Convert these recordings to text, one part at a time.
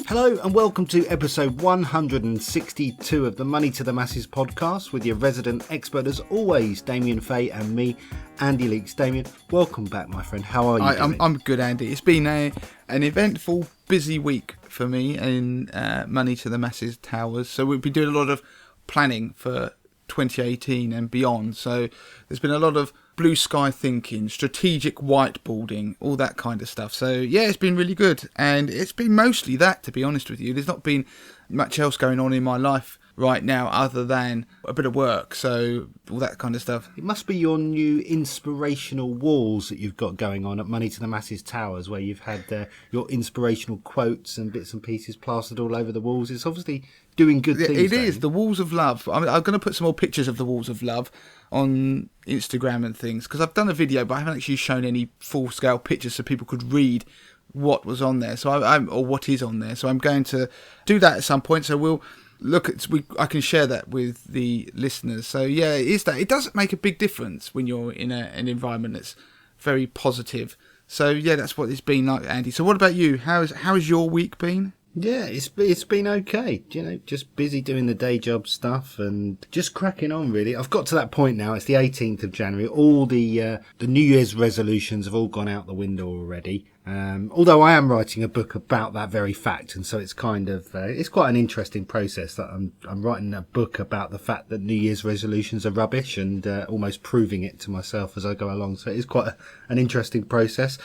Hello and welcome to episode 162 of the Money to the Masses podcast with your resident expert as always, Damien Fay, and me, Andy Leaks. Damien, welcome back, my friend. How are you doing? I'm good, Andy. It's been an eventful, busy week for me in Money to the Masses Towers. So we've been doing a lot of planning for 2018 and beyond. So there's been a lot of blue sky thinking, strategic whiteboarding, all that kind of stuff. So yeah, it's been really good, and it's been mostly that, to be honest with you. There's not been much else going on in my life right now other than a bit of work, so all that kind of stuff. It must be your new inspirational walls that you've got going on at Money to the Masses Towers, where you've had your inspirational quotes and bits and pieces plastered all over the walls. It's obviously doing good things. It is, the walls of love. I'm going to put some more pictures of the walls of love on Instagram and things, because I've done a video but I haven't actually shown any full scale pictures so people could read what was on there, or what is on there. So I'm going to do that at some point, so we'll look at, I can share that with the listeners. So yeah, it does make a big difference when you're in an environment that's very positive. So yeah, that's what it's been like, Andy. So what about you? How's your week been? Yeah, it's been okay. You know, just busy doing the day job stuff and just cracking on, really. I've got to that point now. It's the 18th of January. All the New Year's resolutions have all gone out the window already. Although I am writing a book about that very fact, and so it's kind of it's quite an interesting process that I'm writing a book about the fact that New Year's resolutions are rubbish and almost proving it to myself as I go along. So it is quite an interesting process.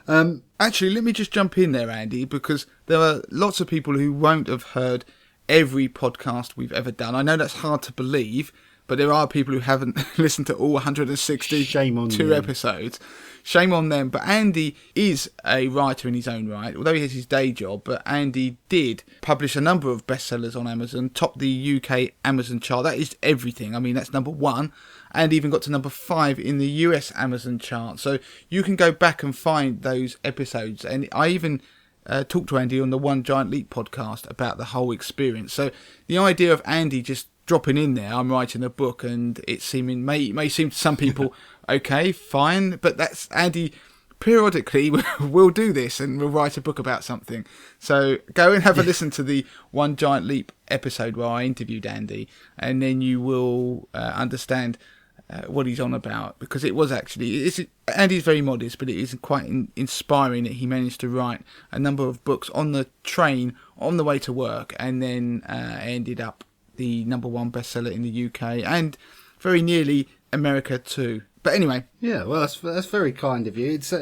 Actually, let me just jump in there, Andy, because there are lots of people who won't have heard every podcast we've ever done. I know that's hard to believe, but there are people who haven't listened to all 162 Shame on them. episodes. Shame on them. But Andy is a writer in his own right, although he has his day job. But Andy did publish a number of bestsellers on Amazon, topped the UK Amazon chart. That is everything. I mean, that's number 1. And even got to number 5 in the US Amazon chart. So you can go back and find those episodes. And I even talked to Andy on the One Giant Leap podcast about the whole experience. So the idea of Andy just dropping in there, I'm writing a book, and it may seem to some people, okay, fine, but that's Andy. Periodically we'll do this and we'll write a book about something. So go and have a listen to the One Giant Leap episode where I interviewed Andy, and then you will understand what he's on about, because it was actually, Andy's very modest, but it is quite inspiring that he managed to write a number of books on the train on the way to work, and then ended up the number 1 bestseller in the UK and very nearly America too. But anyway, yeah, well, that's very kind of you. It's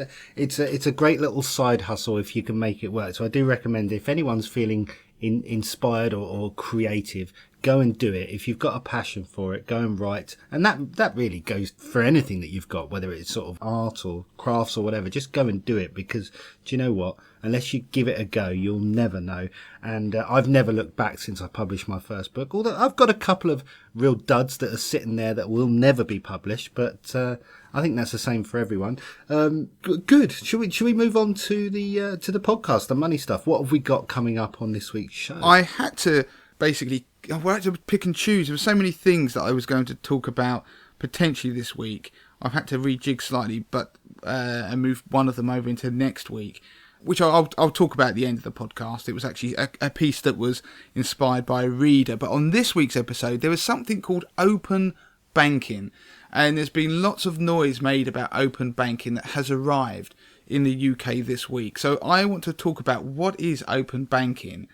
a great little side hustle if you can make it work. So I do recommend, if anyone's feeling inspired or creative, go and do it. If you've got a passion for it, go and write. And that really goes for anything that you've got, whether it's sort of art or crafts or whatever. Just go and do it, because do you know what? Unless you give it a go, you'll never know. And I've never looked back since I published my first book. Although I've got a couple of real duds that are sitting there that will never be published, but I think that's the same for everyone. Good. Should we move on to the podcast, the money stuff? What have we got coming up on this week's show? I had to pick and choose. There were so many things that I was going to talk about potentially this week. I've had to rejig slightly, but and move one of them over into next week, which I'll talk about at the end of the podcast. It was actually a piece that was inspired by a reader. But on this week's episode, there was something called open banking. And there's been lots of noise made about open banking that has arrived in the UK this week. So I want to talk about what is open banking,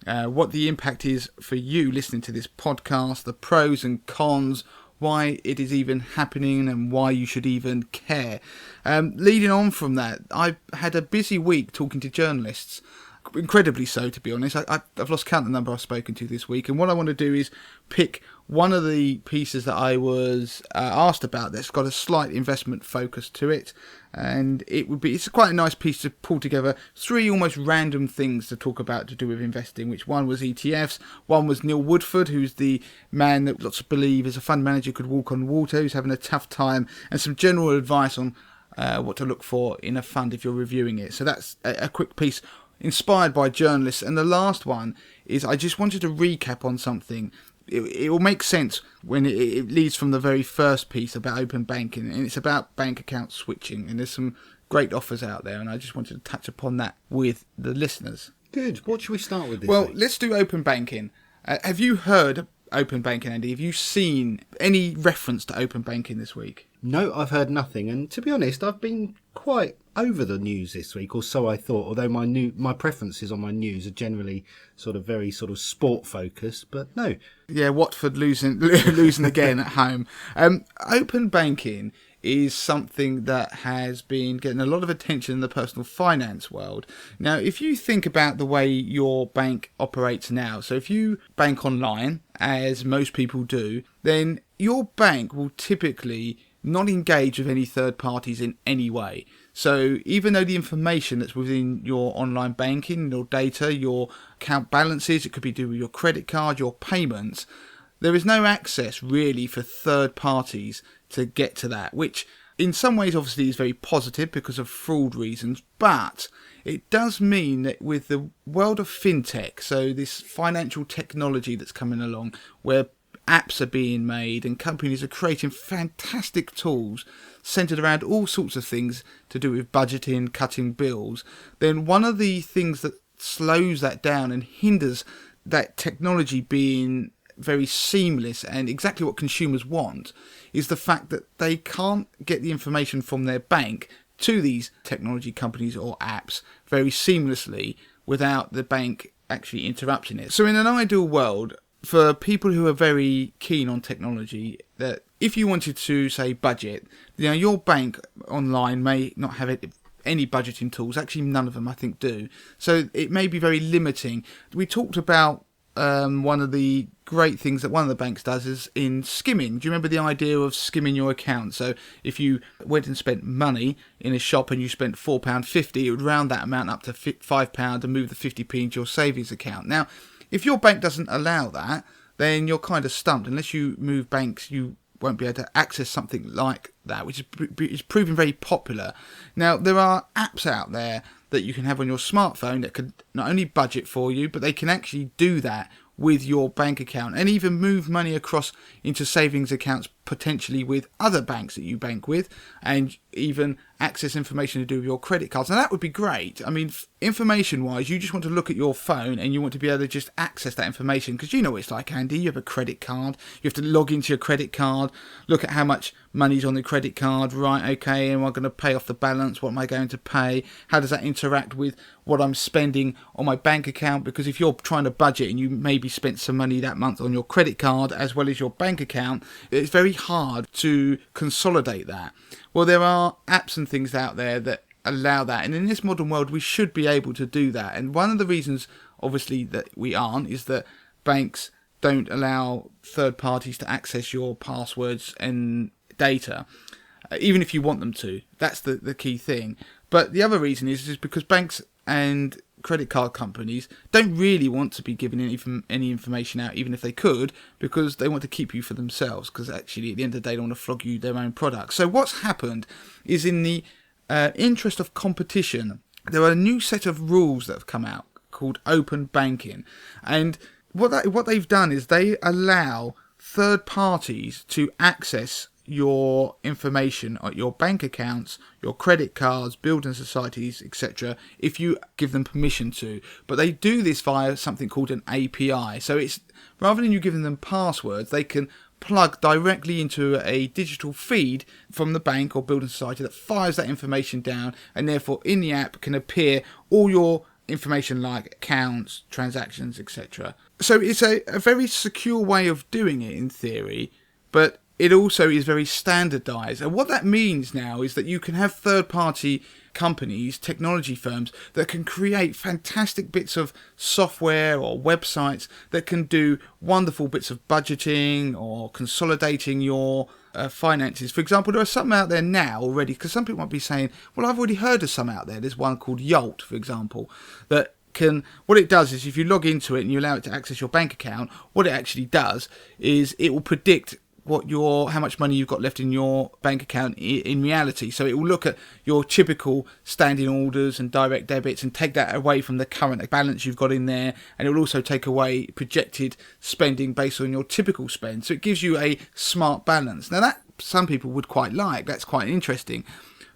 what the impact is for you listening to this podcast, the pros and cons, why it is even happening and why you should even care. Leading on from that, I've had a busy week talking to journalists, incredibly so, to be honest. I've lost count of the number I've spoken to this week, and what I want to do is pick one of the pieces that I was asked about that's got a slight investment focus to it, and it's quite a nice piece to pull together 3 almost random things to talk about to do with investing, which one was ETFs, one was Neil Woodford, who's the man that lots believe is a fund manager could walk on water, who's having a tough time, and some general advice on what to look for in a fund if you're reviewing it. So that's a quick piece inspired by journalists. And the last one is, I just wanted to recap on something. It will make sense when it leads from the very first piece about open banking, and it's about bank account switching, and there's some great offers out there, and I just wanted to touch upon that with the listeners. Good. What should we start with this Well, week? let's do open banking. Have you heard of open banking, Andy? Have you seen any reference to open banking this week? No, I've heard nothing, and to be honest, I've been quite over the news this week, or so I thought. Although my preferences on my news are generally very sport focused, but no. Yeah, Watford losing again at home. Open banking is something that has been getting a lot of attention in the personal finance world. Now, if you think about the way your bank operates now, so if you bank online, as most people do, then your bank will typically not engage with any third parties in any way. So even though the information that's within your online banking, your data, your account balances, it could be to do with your credit card, your payments, there is no access really for third parties to get to that, which in some ways obviously is very positive because of fraud reasons, but it does mean that with the world of fintech, so this financial technology that's coming along, where apps are being made and companies are creating fantastic tools centered around all sorts of things to do with budgeting, cutting bills, then one of the things that slows that down and hinders that technology being very seamless and exactly what consumers want is the fact that they can't get the information from their bank to these technology companies or apps very seamlessly without the bank actually interrupting it. So in an ideal world, for people who are very keen on technology, that if you wanted to, say, budget, your bank online may not have any budgeting tools. Actually, none of them, I think, do. So it may be very limiting. We talked about one of the great things that one of the banks does is in skimming. Do you remember the idea of skimming your account? So if you went and spent money in a shop and you spent £4.50, it would round that amount up to £5 and move the 50p into your savings account. Now, if your bank doesn't allow that, then you're kind of stumped. Unless you move banks, you won't be able to access something like that, which is proving very popular. Now, there are apps out there that you can have on your smartphone that can not only budget for you, but they can actually do that with your bank account and even move money across into savings accounts potentially with other banks that you bank with, and even access information to do with your credit cards. Now that would be great. I mean, information wise, you just want to look at your phone and you want to be able to just access that information, because you know what it's like, Andy. You have a credit card, you have to log into your credit card, look at how much money's on the credit card, right, okay, am I going to pay off the balance, what am I going to pay, how does that interact with what I'm spending on my bank account? Because if you're trying to budget and you maybe spent some money that month on your credit card as well as your bank account, it's very hard to consolidate that. Well, there are apps and things out there that allow that, and in this modern world we should be able to do that. And one of the reasons obviously that we aren't is that banks don't allow third parties to access your passwords and data, even if you want them to. That's the key thing. But the other reason is because banks and credit card companies don't really want to be giving any information out, even if they could, because they want to keep you for themselves, because actually at the end of the day they want to flog you their own product. So what's happened is, in the interest of competition, there are a new set of rules that have come out called open banking, and what they've done is they allow third parties to access your information, your bank accounts, your credit cards, building societies, etc., if you give them permission to. But they do this via something called an API. So it's, rather than you giving them passwords, they can plug directly into a digital feed from the bank or building society that fires that information down, and therefore in the app can appear all your information like accounts, transactions, etc. So it's a very secure way of doing it in theory, but it also is very standardized. And what that means now is that you can have third-party companies, technology firms, that can create fantastic bits of software or websites that can do wonderful bits of budgeting or consolidating your finances. For example, there are some out there now already, because some people might be saying, well, I've already heard of some out there. There's one called Yolt, for example, that what it does is if you log into it and you allow it to access your bank account, what it actually does is it will predict how much money you've got left in your bank account in reality. So it will look at your typical standing orders and direct debits and take that away from the current balance you've got in there, and it will also take away projected spending based on your typical spend. So it gives you a smart balance. Now that some people would quite like, that's quite interesting.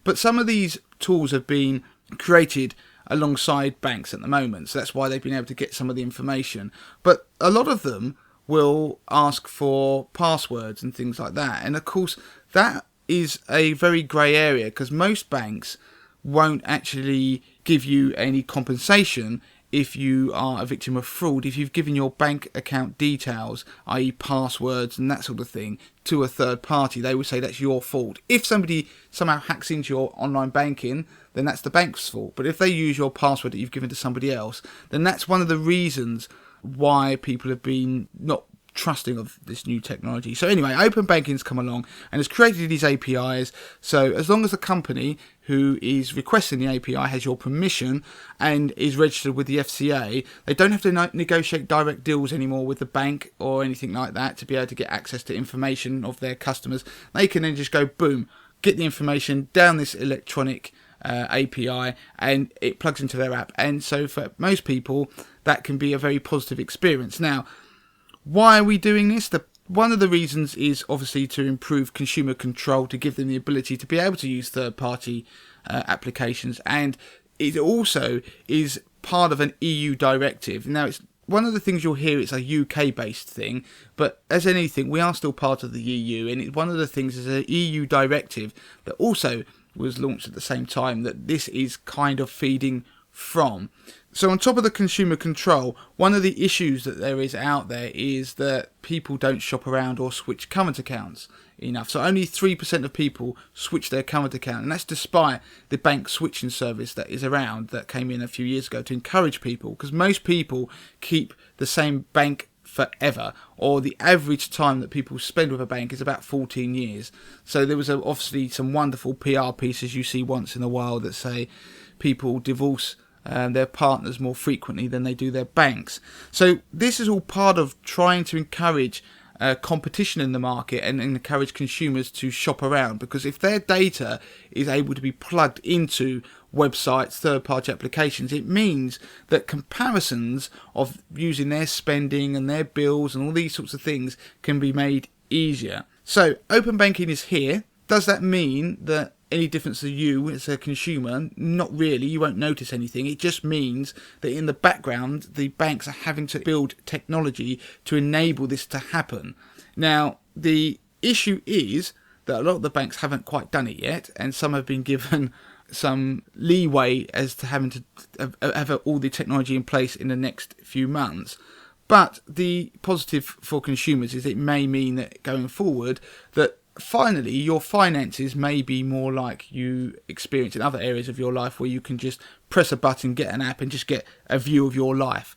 But some of these tools have been created alongside banks at the moment, so that's why they've been able to get some of the information. But a lot of them will ask for passwords and things like that, and of course that is a very grey area, because most banks won't actually give you any compensation if you are a victim of fraud, if you've given your bank account details, i.e. passwords and that sort of thing, to a third party. They will say that's your fault. If somebody somehow hacks into your online banking, then that's the bank's fault. But if they use your password that you've given to somebody else, then that's one of the reasons why people have been not trusting of this new technology. So anyway, open banking's come along and has created these APIs. So as long as the company who is requesting the API has your permission and is registered with the FCA, they don't have to negotiate direct deals anymore with the bank or anything like that to be able to get access to information of their customers. They can then just go, boom, get the information down this electronic API, and it plugs into their app. And so for most people, that can be a very positive experience. Now, why are we doing this? One of the reasons is obviously to improve consumer control, to give them the ability to be able to use third-party applications, and it also is part of an EU directive. Now, it's one of the things you'll hear, it's a UK-based thing, but as anything, we are still part of the EU, and one of the things is an EU directive that also was launched at the same time that this is kind of feeding from. So on top of the consumer control, one of the issues that there is out there is that people don't shop around or switch current accounts enough. So only 3% of people switch their current account, and that's despite the bank switching service that is around that came in a few years ago to encourage people, because most people keep the same bank forever, or the average time that people spend with a bank is about 14 years. So there was obviously some wonderful PR pieces you see once in a while that say people divorce their partners more frequently than they do their banks. So this is all part of trying to encourage competition in the market and encourage consumers to shop around, because if their data is able to be plugged into websites, third-party applications, it means that comparisons of using their spending and their bills and all these sorts of things can be made easier. So open banking is here. Does that mean that any difference to you as a consumer? Not really. You won't notice anything. It just means that in the background, the banks are having to build technology to enable this to happen. Now, the issue is that a lot of the banks haven't quite done it yet, and some have been given some leeway as to having to have all the technology in place in the next few months. But the positive for consumers is it may mean that going forward that finally your finances may be more like you experience in other areas of your life, where you can just press a button, get an app, and just get a view of your life.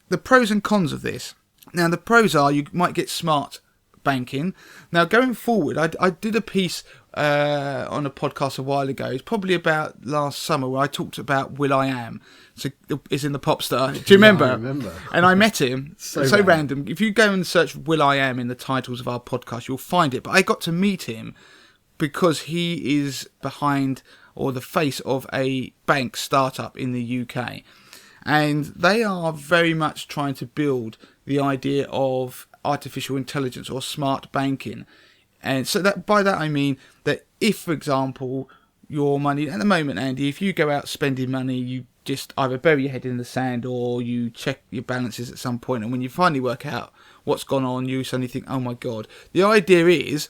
The pros and cons of this. Now, the pros are you might get smart banking. Now, going forward, I did a piece on a podcast a while ago. It's probably about last summer, where I talked about will.i.am. So it's in the pop star. Do you remember? Yeah, I remember. And I met him. so random. random. If you go and search will.i.am in the titles of our podcast, you'll find it. But I got to meet him because he is behind, or the face of, a bank startup in the UK. And they are very much trying to build the idea of artificial intelligence or smart banking. And so that by that I mean that if, for example, your money at the moment, Andy, if you go out spending money, you just either bury your head in the sand or you check your balances at some point, and when you finally work out what's gone on, you suddenly think, oh my god. The idea is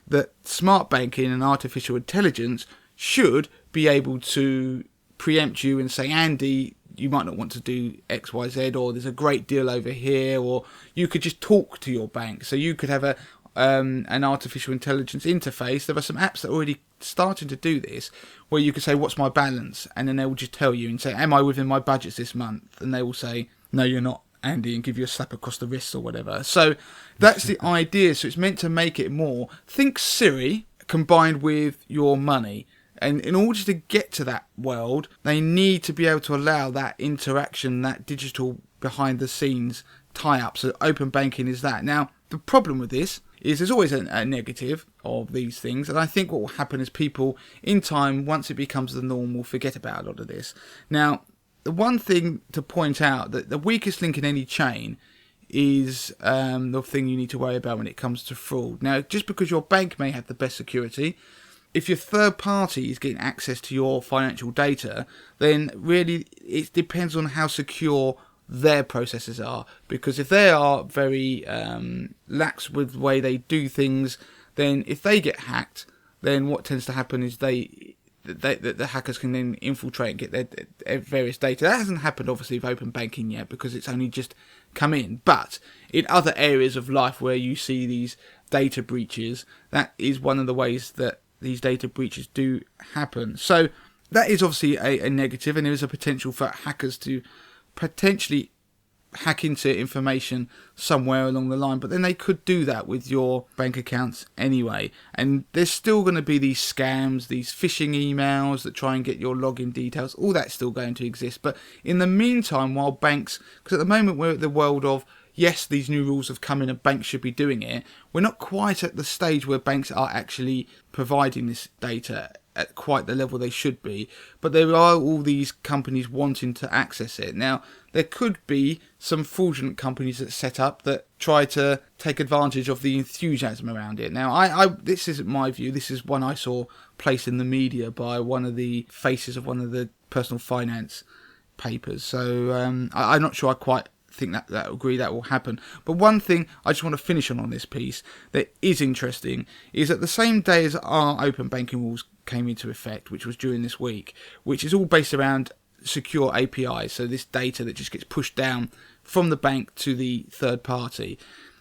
that smart banking and artificial intelligence should be able to preempt you and say, Andy, you might not want to do X, Y, Z, or there's a great deal over here, or you could just talk to your bank. So you could have an artificial intelligence interface. There are some apps that are already starting to do this, where you can say, what's my balance? And then they will just tell you and say, am I within my budgets this month? And they will say, no, you're not, Andy, and give you a slap across the wrist or whatever. So that's the idea. So it's meant to make it more, think Siri combined with your money. And in order to get to that world, they need to be able to allow that interaction, that digital behind the scenes tie-up. So open banking is that. Now, the problem with this is there's always a negative of these things. And I think what will happen is people, in time, once it becomes the norm, will forget about a lot of this. Now, the one thing to point out, that the weakest link in any chain is the thing you need to worry about when it comes to fraud. Now, just because your bank may have the best security if your third party is getting access to your financial data, then really it depends on how secure their processes are. Because if they are very lax with the way they do things, then if they get hacked, then what tends to happen is the hackers can then infiltrate and get their various data. That hasn't happened obviously with open banking yet, because it's only just come in. But in other areas of life where you see these data breaches, that is one of the ways that these data breaches do happen. So that is obviously a negative, and there is a potential for hackers to potentially hack into information somewhere along the line, but then they could do that with your bank accounts anyway. And there's still going to be these scams, these phishing emails that try and get your login details. All that's still going to exist. But in the meantime, while banks, because at the moment we're at the world of, yes, these new rules have come in and banks should be doing it, we're not quite at the stage where banks are actually providing this data at quite the level they should be. But there are all these companies wanting to access it. Now, there could be some fraudulent companies that set up that try to take advantage of the enthusiasm around it. Now, I this isn't my view. This is one I saw placed in the media by one of the faces of one of the personal finance papers. So I'm not sure I quite think that agree that will happen. But one thing I just want to finish on this piece that is interesting is that the same day as our open banking rules came into effect, which was during this week, which is all based around secure APIs, so this data that just gets pushed down from the bank to the third party.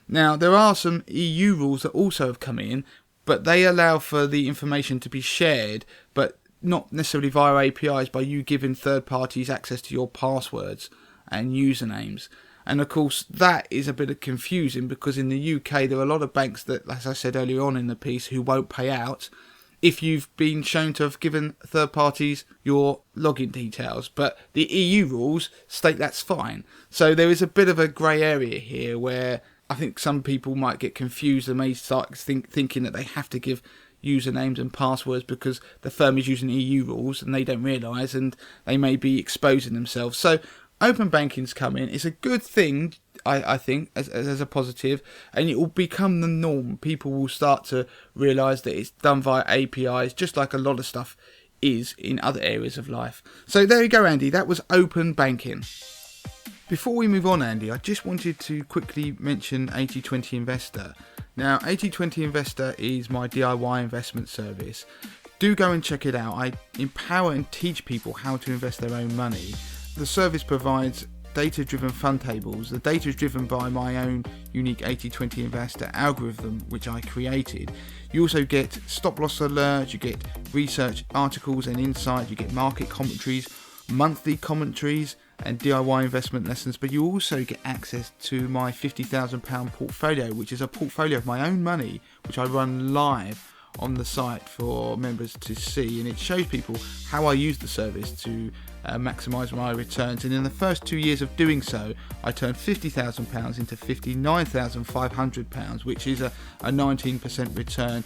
Now, there are some EU rules that also have come in, but they allow for the information to be shared, but not necessarily via APIs, by you giving third parties access to your passwords and usernames. And of course that is a bit of confusing, because in the UK there are a lot of banks that, as I said earlier on in the piece, who won't pay out if you've been shown to have given third parties your login details, but the EU rules state that's fine. So there is a bit of a grey area here where I think some people might get confused and may start thinking that they have to give usernames and passwords because the firm is using EU rules and they don't realise, and they may be exposing themselves. So open banking's come in. It's a good thing, I think, as a positive, and it will become the norm. People will start to realise that it's done via APIs, just like a lot of stuff is in other areas of life. So there you go, Andy. That was open banking. Before we move on, Andy, I just wanted to quickly mention 80/20 Investor. Now, 80/20 Investor is my DIY investment service. Do go and check it out. I empower and teach people how to invest their own money. The service provides data-driven fund tables. The data is driven by my own unique 80/20 Investor algorithm, which I created. You also get stop-loss alerts, you get research articles and insights, you get market commentaries, monthly commentaries, and DIY investment lessons, but you also get access to my £50,000 portfolio, which is a portfolio of my own money, which I run live on the site for members to see, and it shows people how I use the service to maximise my returns. And in the first 2 years of doing so, I turned £50,000 into £59,500, which is a 19% return,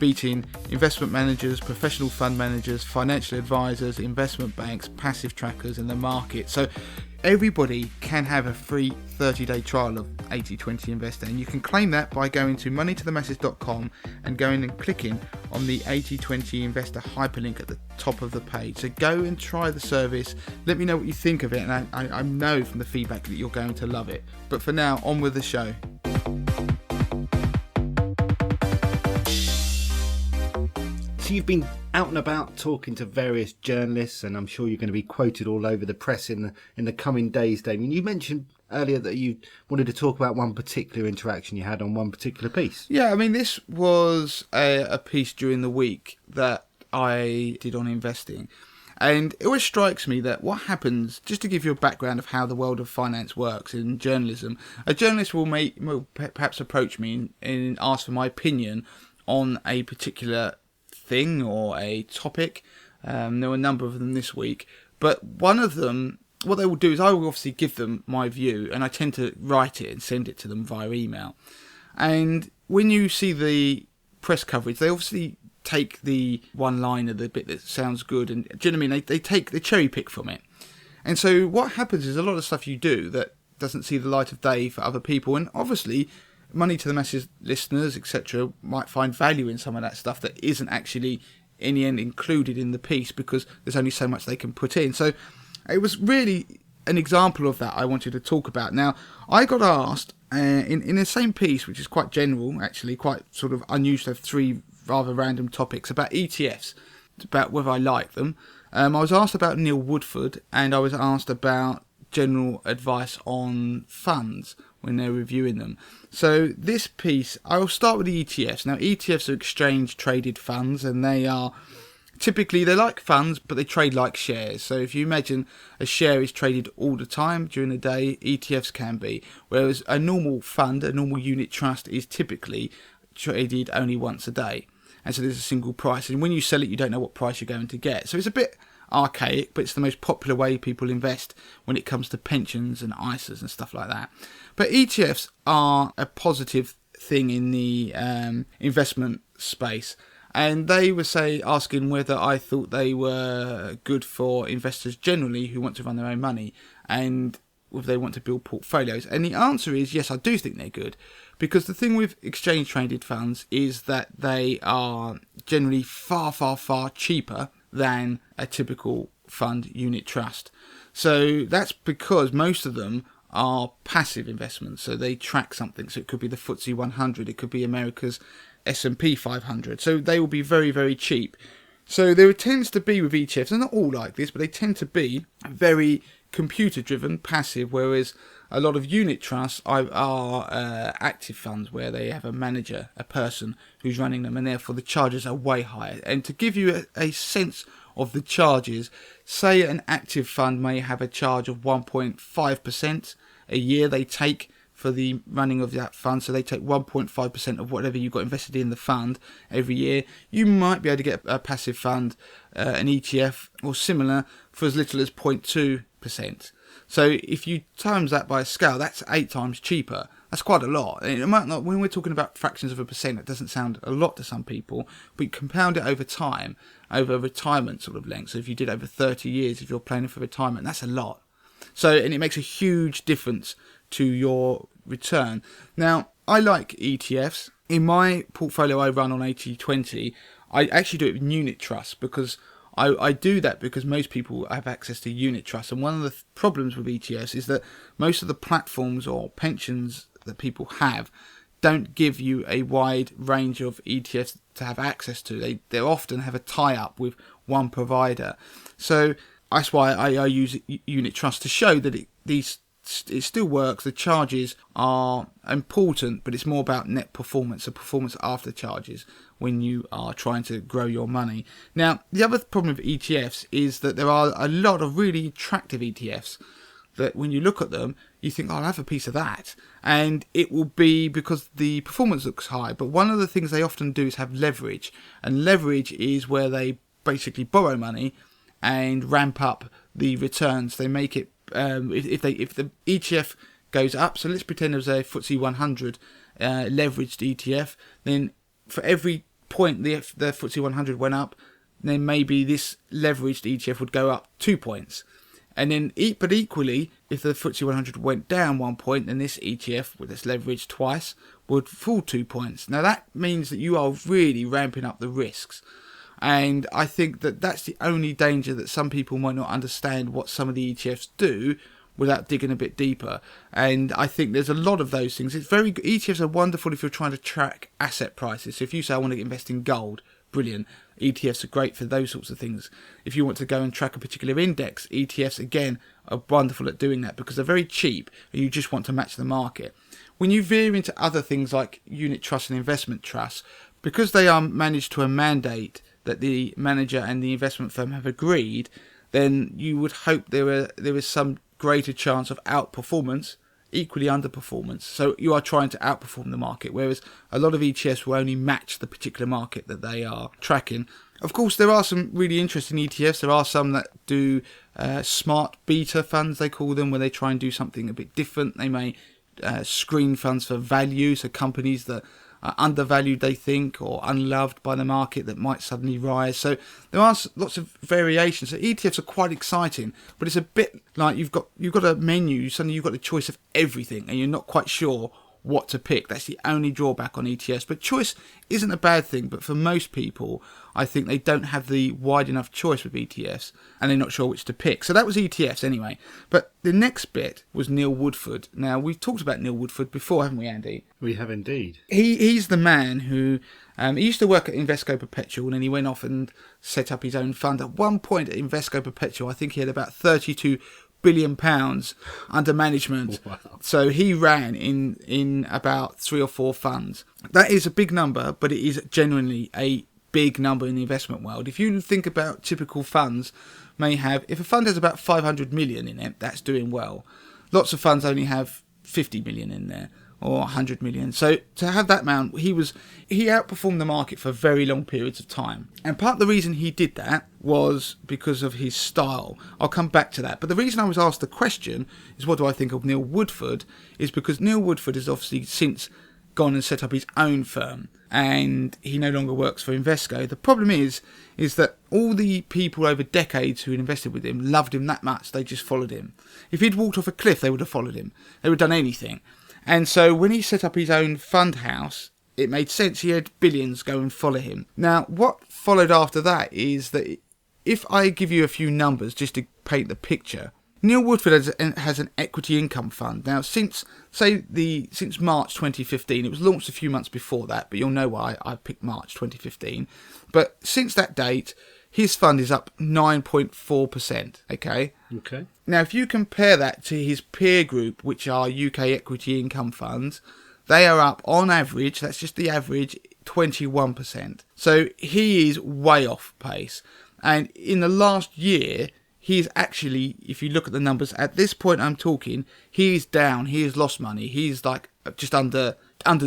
beating investment managers, professional fund managers, financial advisors, investment banks, passive trackers in the market. So everybody can have a free 30-day trial of 80/20 Investor, and you can claim that by going to moneytothemasses.com and going and clicking on the 80/20 Investor hyperlink at the top of the page. So go and try the service. Let me know what you think of it, and I know from the feedback that you're going to love it. But for now, on with the show. So you've been out and about talking to various journalists, and I'm sure you're going to be quoted all over the press in the coming days, Damien. You mentioned earlier that you wanted to talk about one particular interaction you had on one particular piece. Yeah, I mean, this was a piece during the week that I did on investing. And it always strikes me that what happens, just to give you a background of how the world of finance works in journalism, a journalist will perhaps approach me and ask for my opinion on a particular thing or a topic. There were a number of them this week, but one of them, what they will do is I will obviously give them my view, and I tend to write it and send it to them via email. And when you see the press coverage, they obviously take the one-liner, the bit that sounds good, and do you know what I mean? They cherry pick from it. And so what happens is a lot of stuff you do that doesn't see the light of day for other people, and obviously Money to the Masses listeners, etc., might find value in some of that stuff that isn't actually in the end included in the piece because there's only so much they can put in. So it was really an example of that I wanted to talk about. Now, I got asked in the same piece, which is quite general, actually, quite sort of unusual, to have three rather random topics about ETFs, about whether I like them. I was asked about Neil Woodford, and I was asked about general advice on funds when they're reviewing them. So this piece, I'll start with the ETFs. Now, ETFs are exchange traded funds, and they are typically, they're like funds, but they trade like shares. So if you imagine a share is traded all the time during the day, ETFs can be. Whereas a normal fund, a normal unit trust, is typically traded only once a day. And so there's a single price. And when you sell it, you don't know what price you're going to get. So it's a bit archaic, but it's the most popular way people invest when it comes to pensions and ISAs and stuff like that. But ETFs are a positive thing in the investment space. And they were asking whether I thought they were good for investors generally who want to run their own money and whether they want to build portfolios. And the answer is yes, I do think they're good. Because the thing with exchange traded funds is that they are generally far, far, far cheaper than a typical fund unit trust. So that's because most of them are passive investments. So they track something. So it could be the FTSE 100. It could be America's S&P 500. So they will be very, very cheap. So there tends to be with ETFs, and not all like this, but they tend to be very computer-driven, passive, whereas a lot of unit trusts are active funds where they have a manager, a person who's running them, and therefore the charges are way higher. And to give you a sense of the charges, say an active fund may have a charge of 1.5% a year they take for the running of that fund. So they take 1.5% of whatever you've got invested in the fund every year. You might be able to get a passive fund, an ETF or similar, for as little as 0.2%. So if you times that by a scale, that's 8 times cheaper. That's quite a lot. It might not, when we're talking about fractions of a percent, it doesn't sound a lot to some people, but you compound it over time, over retirement sort of length. So if you did over 30 years, if you're planning for retirement, that's a lot. So, and it makes a huge difference to your return. Now, I like ETFs. In my portfolio I run on 80/20, I actually do it with unit trusts because I do that because most people have access to unit trusts. And one of the problems with ETFs is that most of the platforms or pensions that people have don't give you a wide range of ETFs to have access to. They often have a tie-up with one provider. So that's why I use unit trust to show that it still works. The charges are important, but it's more about net performance, so performance after charges when you are trying to grow your money. Now, the other problem with ETFs is that there are a lot of really attractive ETFs that when you look at them, you think, oh, I'll have a piece of that. And it will be because the performance looks high. But one of the things they often do is have leverage. And leverage is where they basically borrow money and ramp up the returns. They make it, if the ETF goes up, so let's pretend there's a FTSE 100 leveraged ETF, then for every point the FTSE 100 went up, then maybe this leveraged ETF would go up 2 points. And then, but equally, if the FTSE 100 went down 1 point, then this ETF, with its leverage twice, would fall 2 points. Now that means that you are really ramping up the risks. And I think that that's the only danger, that some people might not understand what some of the ETFs do without digging a bit deeper. And I think there's a lot of those things. ETFs are wonderful if you're trying to track asset prices. So if you say I want to invest in gold, brilliant. ETFs are great for those sorts of things. If you want to go and track a particular index, ETFs again are wonderful at doing that because they're very cheap and you just want to match the market. When you veer into other things like unit trusts and investment trusts, because they are managed to a mandate that the manager and the investment firm have agreed, then you would hope there is some greater chance of outperformance, equally underperformance. So you are trying to outperform the market, whereas a lot of ETFs will only match the particular market that they are tracking. Of course, there are some really interesting ETFs. There are some that do smart beta funds, they call them, where they try and do something a bit different. They may screen funds for value, so companies that are undervalued, they think, or unloved by the market that might suddenly rise. So there are lots of variations. So ETFs are quite exciting, but it's a bit like you've got a menu. Suddenly you've got a choice of everything, and you're not quite sure what to pick. That's the only drawback on ETFs. But choice isn't a bad thing. But for most people, I think they don't have the wide enough choice with ETFs, and they're not sure which to pick. So that was ETFs anyway. But the next bit was Neil Woodford. Now, we've talked about Neil Woodford before, haven't we, Andy? We have indeed. He's the man who he used to work at Invesco Perpetual, and then he went off and set up his own fund. At one point at Invesco Perpetual, I think he had about £32 billion under management. Wow. So he ran in about 3 or 4 funds. That is a big number, but it is genuinely a big number in the investment world. If you think about typical funds, if a fund has about 500 million in it, that's doing well. Lots of funds only have 50 million in there, or 100 million. So to have that amount, he outperformed the market for very long periods of time. And part of the reason he did that was because of his style. I'll come back to that. But the reason I was asked the question is, what do I think of Neil Woodford, is because Neil Woodford has obviously since gone and set up his own firm, and he no longer works for Invesco. The problem is that all the people over decades who invested with him loved him that much, they just followed him. If he'd walked off a cliff, they would have followed him. They would have done anything. And so when he set up his own fund house, it made sense. He had billions go and follow him. Now, what followed after that is that if I give you a few numbers just to paint the picture, Neil Woodford has an equity income fund. Now, since March 2015, it was launched a few months before that, but you'll know why I picked March 2015. But since that date, his fund is up 9.4%, okay? Okay. Now, if you compare that to his peer group, which are UK equity income funds, they are up on average, that's just the average, 21%. So he is way off pace. And in the last year, he is actually, if you look at the numbers, at this point I'm talking, he is down, he has lost money. He's like just under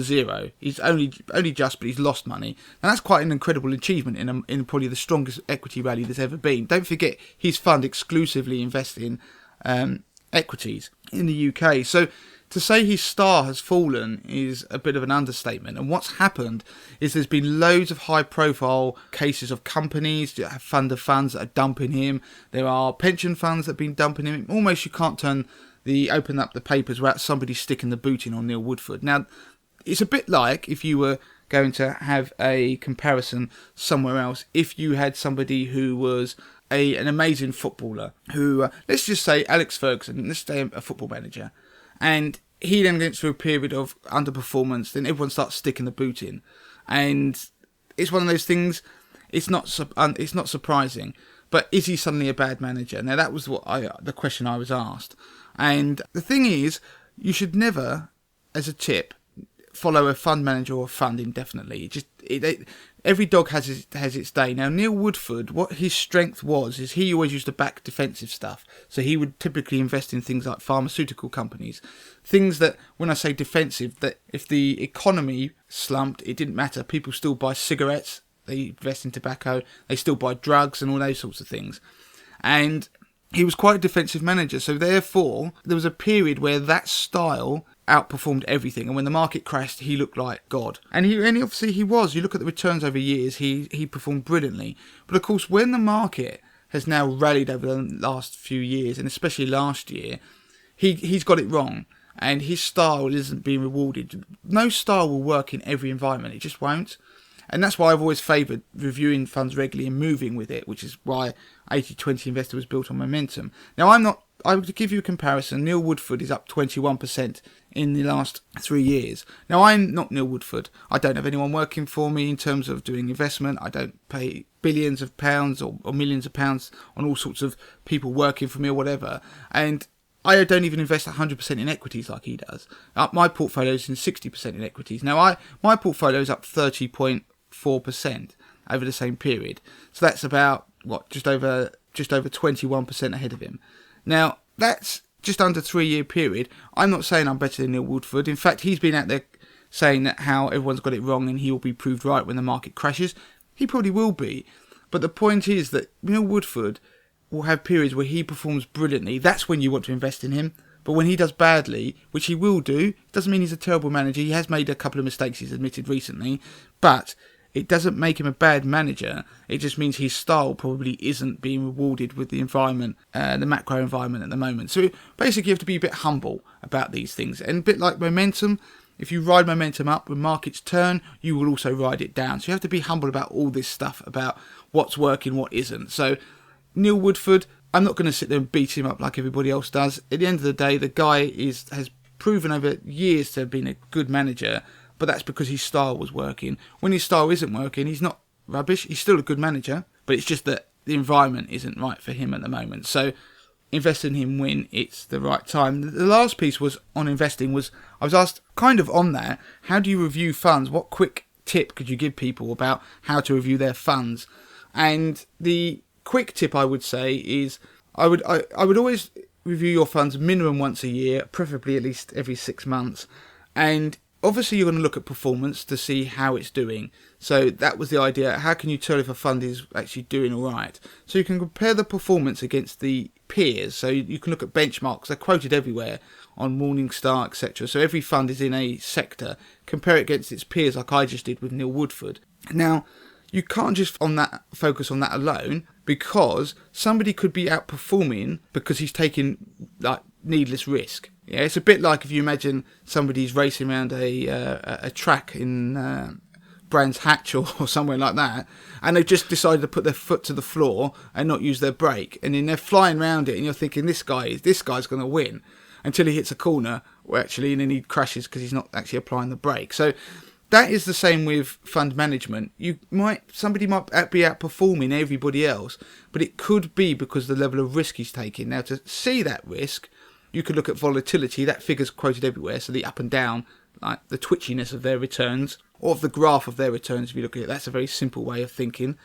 zero. He's only just, but he's lost money. And that's quite an incredible achievement in probably the strongest equity rally there's ever been. Don't forget, his fund exclusively invests in equities in the UK. So to say his star has fallen is a bit of an understatement. And what's happened is there's been loads of high-profile cases of companies that have fund of funds that are dumping him. There are pension funds that have been dumping him. Almost you can't open up the papers without somebody sticking the boot in on Neil Woodford. Now, it's a bit like if you were going to have a comparison somewhere else. If you had somebody who was an amazing footballer, who, let's just say Alex Ferguson, let's say a football manager, and he then gets through a period of underperformance, then everyone starts sticking the boot in. And it's one of those things, it's not surprising, but is he suddenly a bad manager? Now that was the question I was asked. And the thing is, you should never, as a tip, follow a fund manager or a fund indefinitely. Every dog has its day. Now, Neil Woodford, what his strength was, is he always used to back defensive stuff. So he would typically invest in things like pharmaceutical companies. Things that, when I say defensive, that if the economy slumped, it didn't matter. People still buy cigarettes, they invest in tobacco, they still buy drugs and all those sorts of things. And he was quite a defensive manager. So therefore, there was a period where that style outperformed everything, and when the market crashed, he looked like God. And he obviously he was. You look at the returns over years, he performed brilliantly. But of course, when the market has now rallied over the last few years, and especially last year, he's got it wrong, and his style isn't being rewarded. No style will work in every environment; it just won't. And that's why I've always favoured reviewing funds regularly and moving with it, which is why 80-20 Investor was built on momentum. Now, I would give you a comparison. Neil Woodford is up 21% in the last 3 years. Now, I'm not Neil Woodford. I don't have anyone working for me in terms of doing investment. I don't pay billions of pounds or millions of pounds on all sorts of people working for me or whatever. And I don't even invest 100% in equities like he does. My portfolio is in 60% in equities. Now, my portfolio is up 30.4% over the same period. So that's about, just over 21% ahead of him. Now, that's just under 3 year period. I'm not saying I'm better than Neil Woodford. In fact, he's been out there saying that how everyone's got it wrong and he will be proved right when the market crashes. He probably will be. But the point is that Neil Woodford will have periods where he performs brilliantly. That's when you want to invest in him. But when he does badly, which he will do, doesn't mean he's a terrible manager. He has made a couple of mistakes, he's admitted recently. But it doesn't make him a bad manager. It just means his style probably isn't being rewarded with the environment, the macro environment at the moment. So basically you have to be a bit humble about these things. And a bit like momentum, If you ride momentum up, when markets turn, you will also ride it down. So you have to be humble about all this stuff, about what's working, what isn't. So Neil Woodford, I'm not going to sit there and beat him up like everybody else does. At the end of the day, the guy has proven over years to have been a good manager, but that's because his style was working. When his style isn't working, he's not rubbish. He's still a good manager, but it's just that the environment isn't right for him at the moment. So invest in him when it's the right time. The last piece was on investing. I was asked kind of on that, how do you review funds? What quick tip could you give people about how to review their funds? And the quick tip I would say is I would always review your funds minimum once a year, preferably at least every 6 months. And obviously you're going to look at performance to see how it's doing. So that was the idea. How can you tell if a fund is actually doing all right? So you can compare the performance against the peers. So you can look at benchmarks. They're quoted everywhere on Morningstar, etc. So every fund is in a sector. Compare it against its peers like I just did with Neil Woodford. Now, you can't just focus on that alone, because somebody could be outperforming because he's taking like needless risk. Yeah, it's a bit like if you imagine somebody's racing around a track in Brands Hatch or somewhere like that, and they've just decided to put their foot to the floor and not use their brake, and then they're flying around it, and you're thinking this guy's going to win until he hits a corner, and then he crashes because he's not actually applying the brake. So that is the same with fund management. Somebody might be outperforming everybody else, but it could be because of the level of risk he's taking. Now, to see that risk, you could look at volatility. That figure's quoted everywhere, so the up and down, like the twitchiness of their returns, or of the graph of their returns, if you look at it. That's a very simple way of thinking.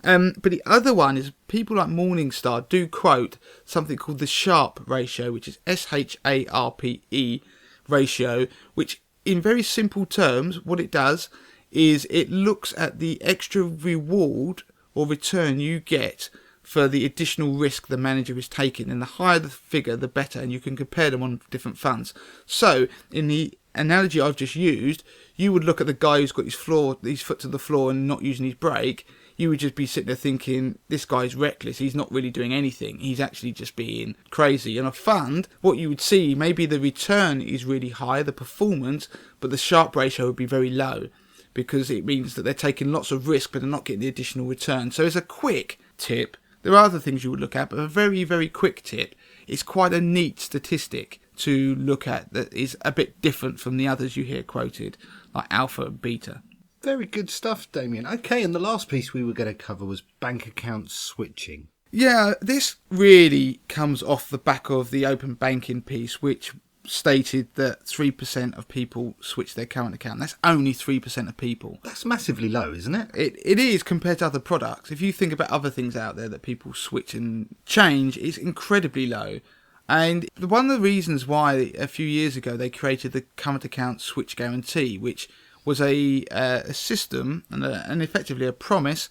But the other one is people like Morningstar do quote something called the Sharpe ratio, which is SHARPE ratio, which in very simple terms, what it does is it looks at the extra reward or return you get for the additional risk the manager is taking. And the higher the figure, the better. And you can compare them on different funds. So in the analogy I've just used, you would look at the guy who's got his foot to the floor and not using his brake. You would just be sitting there thinking, this guy's reckless, he's not really doing anything, he's actually just being crazy. In a fund, what you would see, maybe the return is really high, the performance, but the Sharpe ratio would be very low, because it means that they're taking lots of risk but they're not getting the additional return. So as a quick tip, there are other things you would look at, but a very, very quick tip, it's quite a neat statistic to look at that is a bit different from the others you hear quoted, like alpha and beta. Very good stuff, Damien. Okay, and the last piece we were going to cover was bank account switching. Yeah, this really comes off the back of the open banking piece, which stated that 3% of people switch their current account. That's only 3% of people. That's massively low, isn't it? It is compared to other products. If you think about other things out there that people switch and change, it's incredibly low. And one of the reasons why a few years ago they created the current account switch guarantee, which was a system and effectively a promise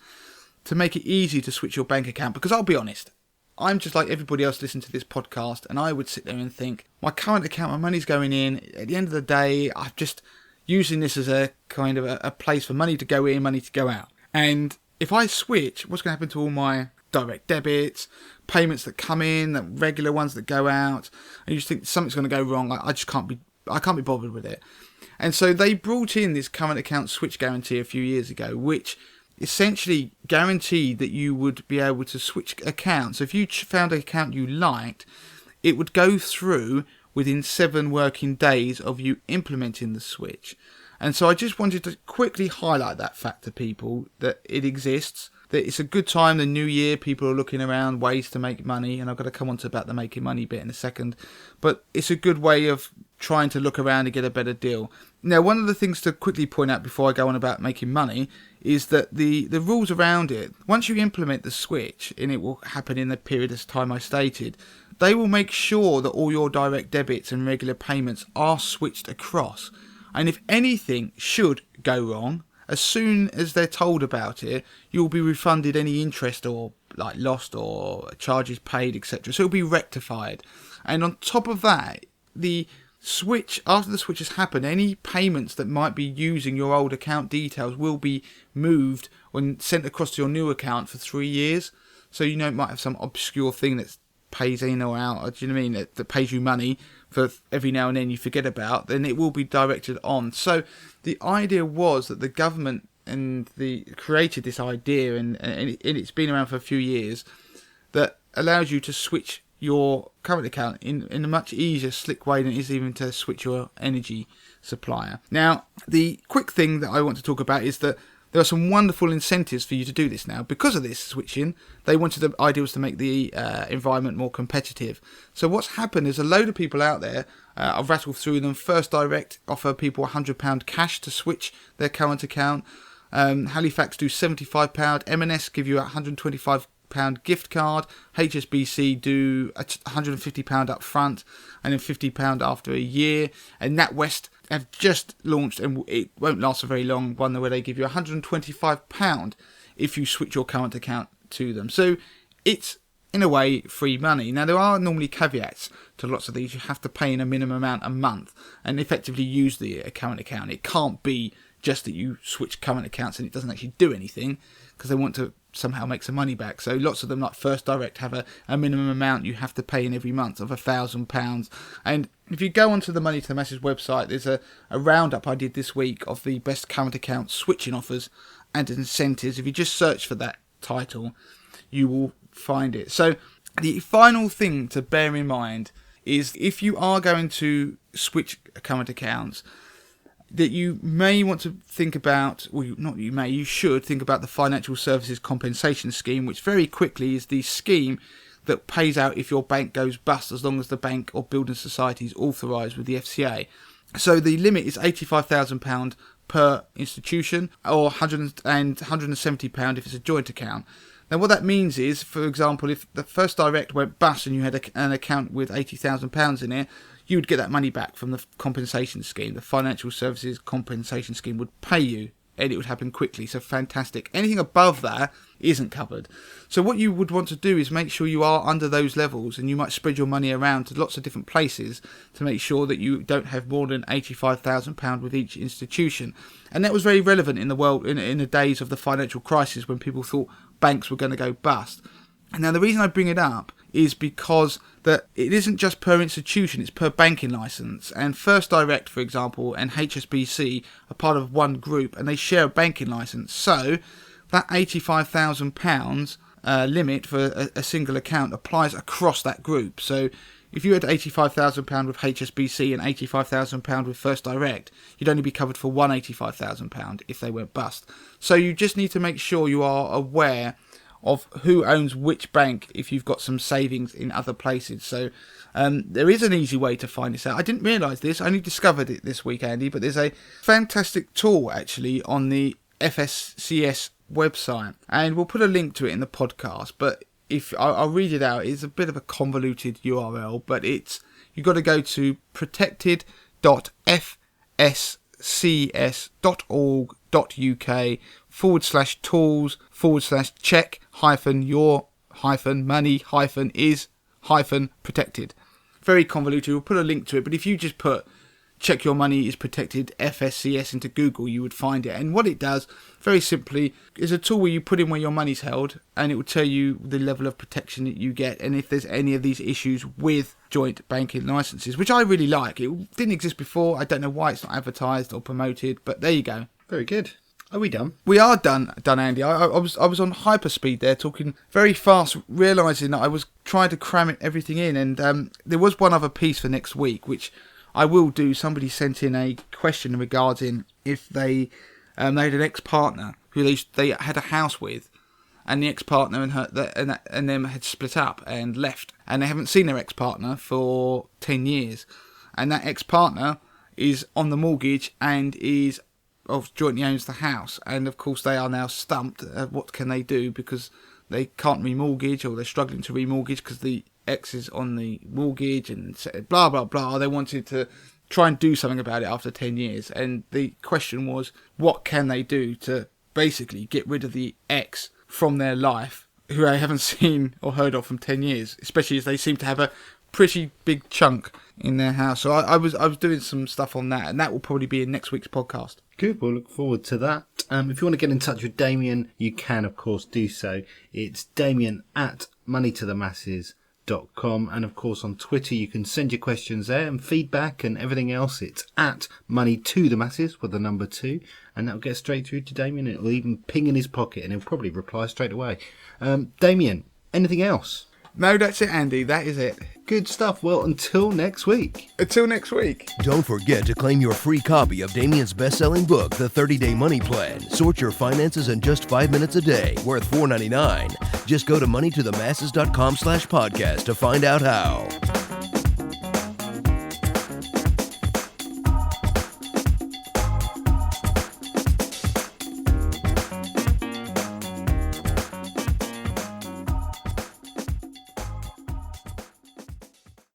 to make it easy to switch your bank account. Because I'll be honest, I'm just like everybody else listening to this podcast, and I would sit there and think, my current account, my money's going in. At the end of the day, I'm just using this as a kind of a place for money to go in, money to go out. And if I switch, what's going to happen to all my direct debits, payments that come in, the regular ones that go out? And you just think something's going to go wrong. I can't be bothered with it. And so they brought in this current account switch guarantee a few years ago, which essentially guaranteed that you would be able to switch accounts. So if you found an account you liked, it would go through within 7 working days of you implementing the switch. And so I just wanted to quickly highlight that fact to people, that it exists, that it's a good time, the new year, people are looking around ways to make money, and I've got to come on to about the making money bit in a second, but it's a good way of trying to look around and get a better deal. Now, one of the things to quickly point out before I go on about making money is that the rules around it, once you implement the switch, and it will happen in the period of time I stated, they will make sure that all your direct debits and regular payments are switched across. And if anything should go wrong, as soon as they're told about it, you'll be refunded any interest or like lost or charges paid, etc. So it'll be rectified. And on top of that, the switch, after the switch has happened, any payments that might be using your old account details will be moved and sent across to your new account for 3 years. So it might have some obscure thing that's pays in or out, do you know what I mean, that pays you money for every now and then you forget about, then it will be directed on. So the idea was that the government created this idea, and it's been around for a few years, that allows you to switch your current account in a much easier, slick way than it is even to switch your energy supplier. Now, the quick thing that I want to talk about is that there are some wonderful incentives for you to do this now. Because of this switching, the idea was to make the environment more competitive. So what's happened is a load of people out there, I've rattled through them. First Direct offer people £100 cash to switch their current account. Halifax do £75. M&S give you a £125 gift card. HSBC do £150 up front and then £50 after a year. And NatWest have just launched, and it won't last for very long, one where they give you £125 if you switch your current account to them. So it's, in a way, free money. Now, there are normally caveats to lots of these. You have to pay in a minimum amount a month and effectively use the current account. It can't be just that you switch current accounts and it doesn't actually do anything, because they want to somehow make some money back. So lots of them, like First Direct, have a minimum amount you have to pay in every month of £1,000. And if you go onto the Money to the Masses website, there's a roundup I did this week of the best current account switching offers and incentives. If you just search for that title, you will find it. So the final thing to bear in mind is, if you are going to switch current accounts, that you may want to think about, you should think about the Financial Services Compensation Scheme, which very quickly is the scheme that pays out if your bank goes bust, as long as the bank or building society is authorised with the FCA. So the limit is £85,000 per institution, or £170 if it's a joint account. Now, what that means is, for example, if the First Direct went bust and you had an account with £80,000 in it, you would get that money back from the compensation scheme. The Financial Services Compensation Scheme would pay you, and it would happen quickly. So fantastic. Anything above that isn't covered. So what you would want to do is make sure you are under those levels, and you might spread your money around to lots of different places to make sure that you don't have more than £85,000 with each institution. And that was very relevant in the world in the days of the financial crisis, when people thought banks were going to go bust. And now the reason I bring it up is because that it isn't just per institution, it's per banking licence. And First Direct, for example, and HSBC are part of one group, and they share a banking licence. So that £85,000 limit for a single account applies across that group. So if you had £85,000 with HSBC and £85,000 with First Direct, you'd only be covered for one £85,000 if they went bust. So you just need to make sure you are aware of who owns which bank if you've got some savings in other places. So there is an easy way to find this out. I didn't realise this, I only discovered it this week, Andy, but there's a fantastic tool actually on the FSCS website, and we'll put a link to it in the podcast, but if I'll read it out. It's a bit of a convoluted URL, but you've got to go to protected.fscs.org.uk/tools/check-your-money-is-protected. Very convoluted. We'll put a link to it, but if you just put "check your money is protected FSCS" into Google, you would find it. And what it does, very simply, is a tool where you put in where your money's held, and it will tell you the level of protection that you get, and if there's any of these issues with joint banking licenses, which I really like. It didn't exist before. I don't know why it's not advertised or promoted, but there you go. Very good. Are we done? We are done, Andy. I was on hyperspeed there, talking very fast, realising that I was trying to cram everything in, and there was one other piece for next week, which I will do. Somebody sent in a question regarding if they had an ex-partner who they had a house with, and the ex-partner and them had split up and left, and they haven't seen their ex-partner for 10 years, and that ex-partner is on the mortgage and jointly owns the house, and of course they are now stumped. What can they do, because they can't remortgage, or they're struggling to remortgage because the ex is on the mortgage, and blah blah blah. They wanted to try and do something about it after 10 years, and the question was, what can they do to basically get rid of the ex from their life, who I haven't seen or heard of from 10 years, especially as they seem to have a pretty big chunk in their house. So I was doing some stuff on that, and that will probably be in next week's podcast. Good, we'll look forward to that. If you want to get in touch with Damien, you can of course do so. It's Damien at moneytothemasses.co.uk. moneytothemasters.com, and of course on Twitter you can send your questions there and feedback and everything else. It's at moneytothemasses with the number 2, and that'll get straight through to Damien. It'll even ping in his pocket and he'll probably reply straight away. Damien, anything else? No, that's it, Andy. That is it. Good stuff. Well, until next week. Until next week. Don't forget to claim your free copy of Damien's best-selling book, The 30-Day Money Plan. Sort your finances in just 5 minutes a day, worth $4.99. Just go to moneytothemasses.com/podcast to find out how.